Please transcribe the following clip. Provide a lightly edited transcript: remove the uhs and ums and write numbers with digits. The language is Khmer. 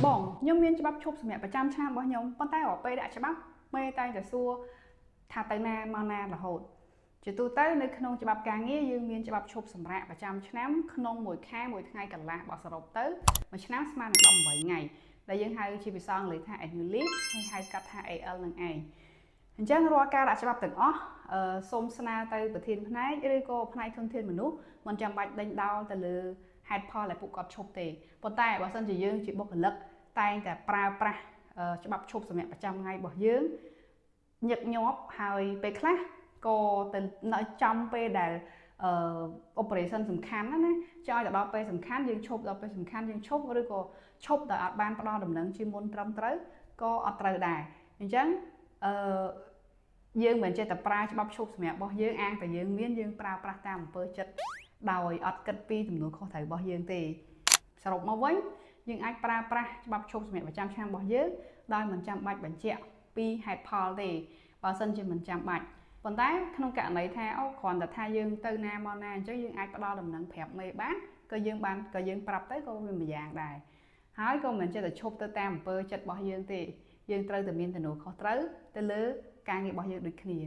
បងខ្ញុំមានច្បាប់ឈប់សម្រាប់ប្រចាំឆ្នាំរបស់ខ្ញុំប៉ុន្តែរាល់ពេលដាក់ច្បាប់មេតែងតែសួរថាទៅណាមកណារហូតជាទូទៅនៅក្នុងច្បាប់ការងារយើងមានច្បាប់ឈប់សម្រាកប្រចាំឆ្នាំក្នុងមួយខែមួយថ្ងៃកន្លះបើសរុបទៅមួយឆ្នាំស្មើនឹង18ថ្ងៃដែលយើងហៅជាភាសាអង់គ្លេសថា annual leave ហើយហៅកាត់ថា AL នឹងឯងអញ្ចឹងរាល់ការដាក់ច្បាប់ទាំងអស់សូមស្នើទៅប្រធានផ្នែកឬក៏ផ្នែកធនធានមនុស្សមិនចាំបាច់ដេញដោលទៅលើហេតុផលដែលពួកគាត់ឈប់ទេប៉ុន្តែបើសិនជាយើងជាបុគ្គលិកតែងតែប្រើប្រាស់ច្បាប់ឈប់សម្រាប់ប្រចាំថ្ងៃរបស់យើងញឹកញាប់ហើយពេលខ្លះក៏ទៅនៅចំពេលដែលoperation សំខាន់ណាចង់ឲ្យដល់ពេលសំខាន់យើងឈប់ដល់ពេលសំខាន់យើងឈប់ឬក៏ឈប់ដោយអត់បានផ្ដល់ដំណឹងជាមុនត្រឹមត្រូវក៏អត់ត្រូវដែរអញ្ចឹងយើងមិនចេះតែប្រើច្បាប់ឈប់សម្រាប់របស់យើងអាងតែយើងមានយើងប្រើប្រាស់តាមអំពើចិត្តដោយអត់គិតពីទំនួលខុសត្រូវរបស់យើងទេសរុបមកវិញយើងអាចប្រើប្រាស់ច្បាប់ឈប់សម្រាប់ប្រចាំឆ្នាំរបស់យើងដោយមិនចាំបាច់បញ្ជាក់ពីហេតុផលទេបើសិនជាមិនចាំបាច់ប៉ុន្តែក្នុងករណីថាគ្រាន់តែថាយើងទៅណាមកណាអញ្ចឹងយើងអាចផ្ដល់ដំណឹងប្រាប់មេបានក៏យើងប្រាប់ទៅក៏វាមួយយ៉ាងដែរហើយក៏មិនចេះតែឈប់ទៅតាមអំពើចិត្តរបស់យើងទេយើងត្រូវតែមានទំនួលខុសត្រូវទៅលើការងាររបស់យើងដូចគ្នា